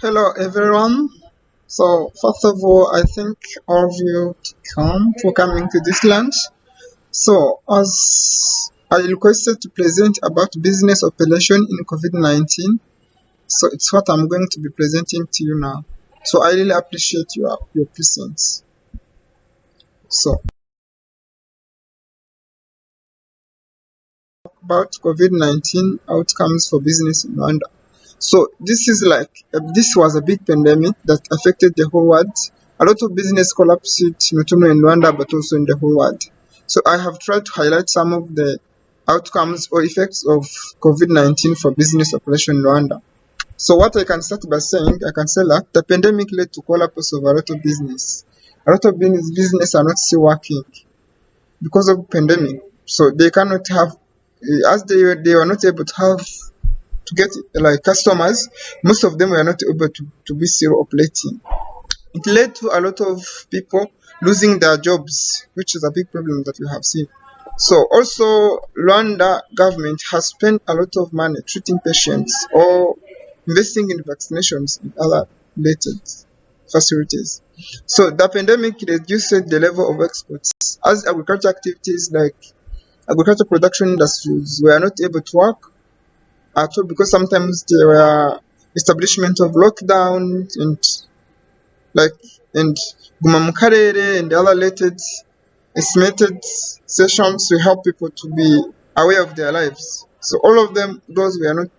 Hello everyone. So first of all, I thank all of you to come for coming to this lunch. So as I requested to present about business operation in COVID-19, so it's what I'm going to be presenting to you now. So I really appreciate your presence. So about COVID-19 outcomes for business in Rwanda. So this was a big pandemic that affected the whole world. A lot of business collapsed not only in Rwanda but also in the whole world. So I have tried to highlight some of the outcomes or effects of COVID-19 for business operation in Rwanda. So what I can start by saying, I can say that the pandemic led to collapse of a lot of business. A lot of business are not still working because of pandemic. So they cannot have, as they were not able to have to get like customers, most of them were not able to be still operating. It led to a lot of people losing their jobs, which is a big problem that we have seen. So also Rwanda government has spent a lot of money treating patients or investing in vaccinations and other related facilities. So the pandemic reduced the level of exports as agriculture activities like agriculture production industries were not able to work at all because sometimes there were establishment of lockdown and like and Guma mu Karere and the other related estimated sessions to help people to be aware of their lives. So all of them, those were not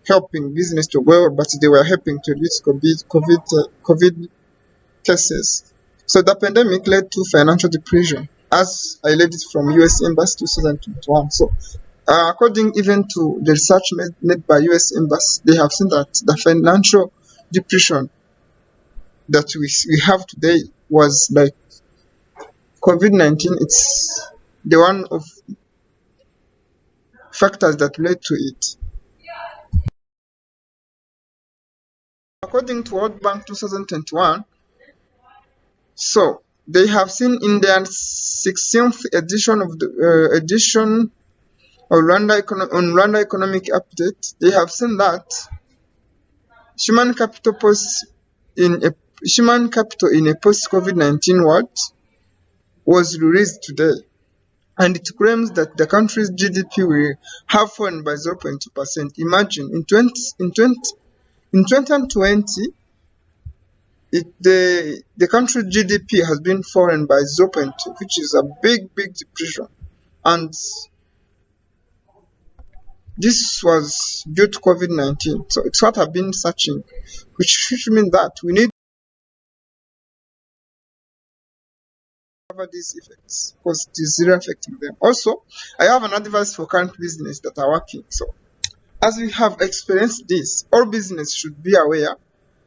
helping business to grow, but they were helping to reduce COVID cases. So the pandemic led to financial depression, as I read it from U.S. Embassy 2021. So according even to the research made by U.S. Embassy, they have seen that the financial depression that we have today was like COVID-19. It's the one of factors that led to it. According to World Bank 2021, so they have seen in their 16th edition of the edition of Rwanda Economic Update, they have seen that human capital post in a human capital in a post-COVID-19 world was released today, and it claims that the country's GDP will have fallen by 0.2%. Imagine in 2020, the country's GDP has been fallen by 0.2, which is a big depression, and this was due to COVID-19. So it's what I've been searching, which means that we need to cover these effects because it is really affecting them. Also, I have an advice for current business that are working. So as we have experienced this, all business should be aware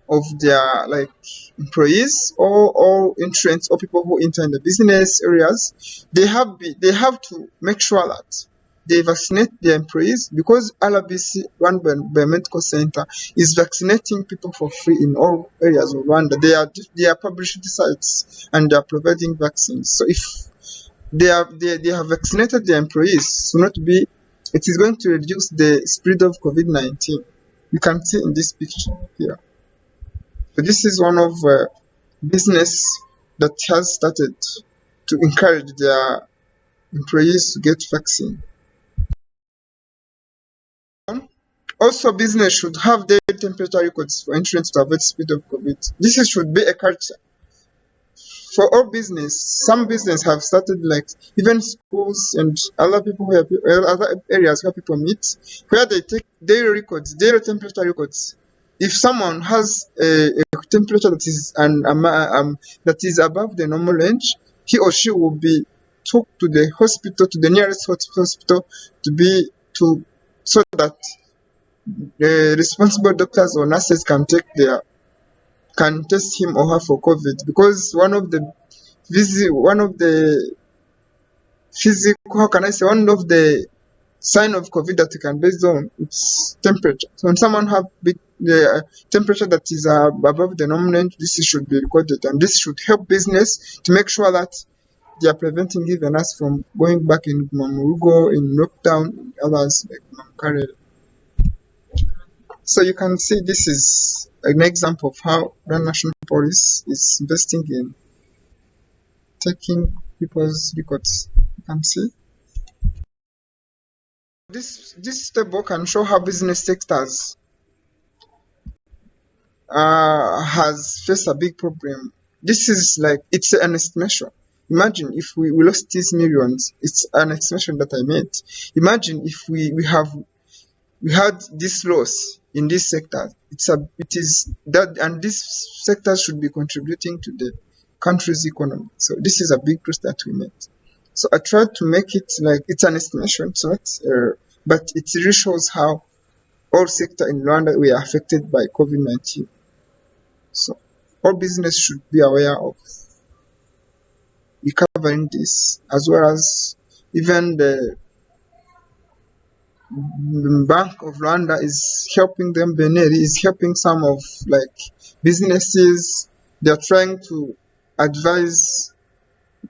of their like employees or entrants or people who enter in the business areas. They have to make sure that they vaccinate their employees because RBC, run by Medical Center, is vaccinating people for free in all areas of Rwanda. They are publishing sites and they are providing vaccines. So if they have vaccinated their employees, so not be it is going to reduce the spread of COVID-19. You can see in this picture here. So this is one of business that has started to encourage their employees to get vaccine. Also, business should have daily temperature records for entrance to avoid spread of COVID. This should be a culture for all business. Some business have started like even schools and other people where other areas where people meet, where they take daily records, daily temperature records. If someone has a temperature that is above the normal range, he or she will be took to the hospital, to the nearest hospital, to be to so that the responsible doctors or nurses can test him or her for COVID, because one of the physical, how can I say, one of the sign of COVID that you can base on its temperature. So when someone have the temperature that is above the normal range, this should be recorded, and this should help business to make sure that they are preventing even us from going back in Mamurugo, in lockdown, and others like Makarere. So you can see this is an example of how the national police is investing in taking people's records. You can see this table can show how business sectors has faced a big problem. This is like, it's an estimation. Imagine if we lost these millions. It's an estimation that I made. Imagine if we had this loss in this sector. It is that, and these sectors should be contributing to the country's economy. So this is a big loss that we made. So I tried to make it like it's an estimation, it's not, but it really shows how all sector in Rwanda were affected by COVID-19. So all business should be aware of recovering this, as well as even the Bank of Rwanda is helping them. Beneri is helping some of like businesses. They are trying to advise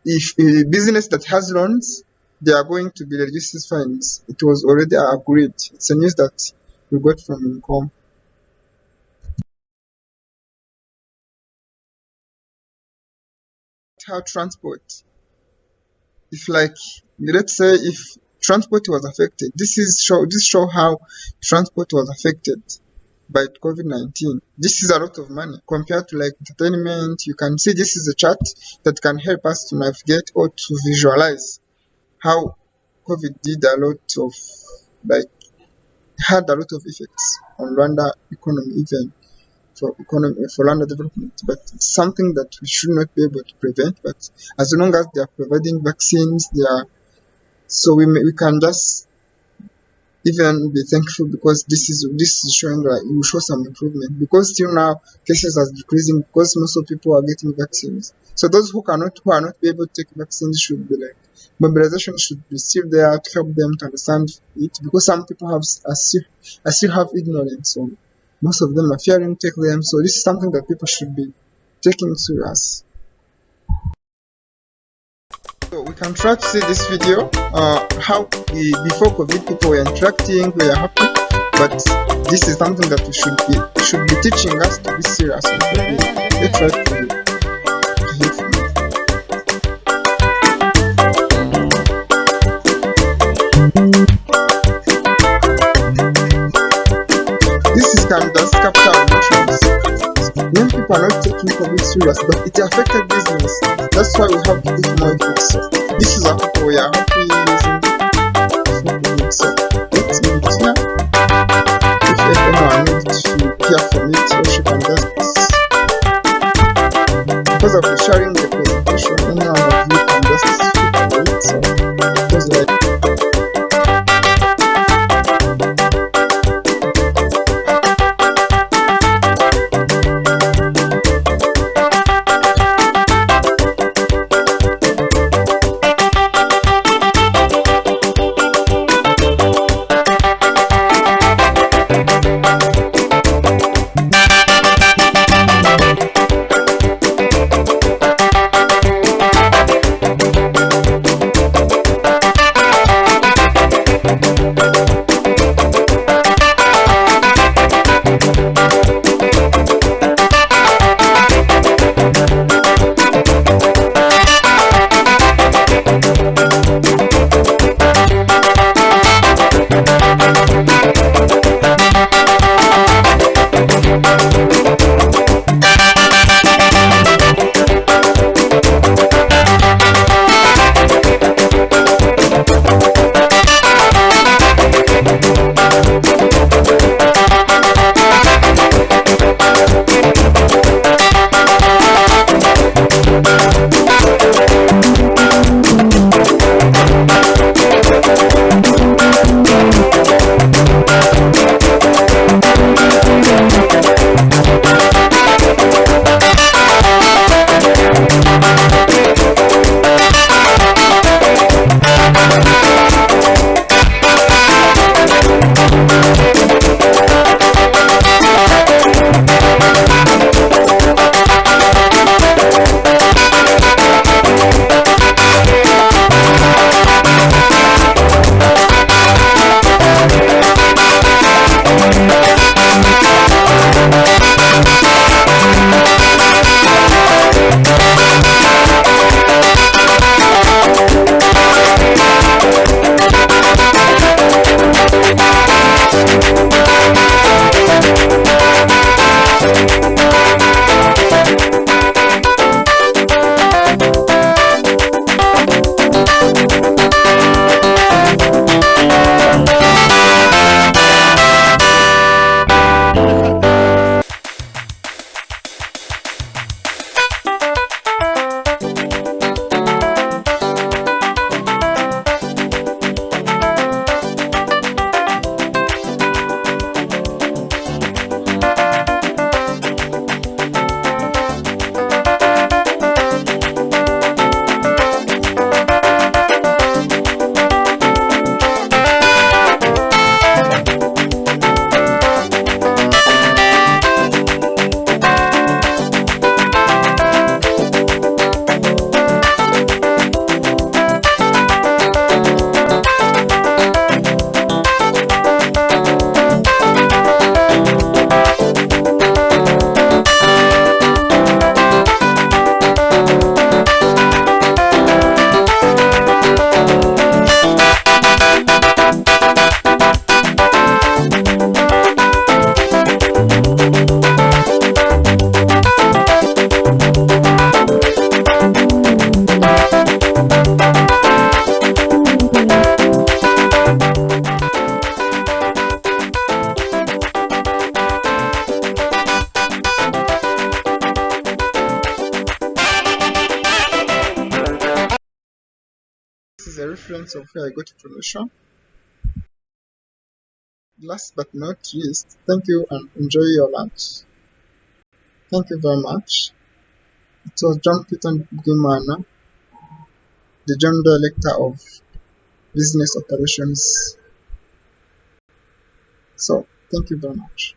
if a business that has loans, they are going to be reduced fines. It was already agreed. It's a news that we got from Income. How transport, if like, let's say if transport was affected, this show how transport was affected by COVID-19. This is a lot of money compared to like entertainment. You can see this is a chart that can help us to navigate or to visualize how COVID did a lot of, like, had a lot of effects on Rwanda economy, even for Rwanda development. But it's something that we should not be able to prevent. But as long as they are providing vaccines, so we can just even be thankful, because this is showing like it will show some improvement, because still now cases are decreasing because most of people are getting vaccines. So those who are not able to take vaccines should be like, mobilization should be still there to help them to understand it, because some people still have ignorance, so most of them are fearing to take them. So this is something that people should be taking serious. So we can try to see this video, how before COVID people were interacting, we are happy, but this is something that we should be teaching us to be serious with COVID. Let's try to hear from it. This can just capture emotions. When people are not taking COVID serious, but it affected business. That's why we have to put more effort. So this is how people we are happy using COVID. So let's leave it here. If anyone needs to hear from it, or she can just, because of sharing the presentation, anyone of you can just speak about it. So it was like, reference of where I got information. Last but not least, thank you and enjoy your lunch. Thank you very much. It was John Peter Gimana, the General Director of Business Operations. So, thank you very much.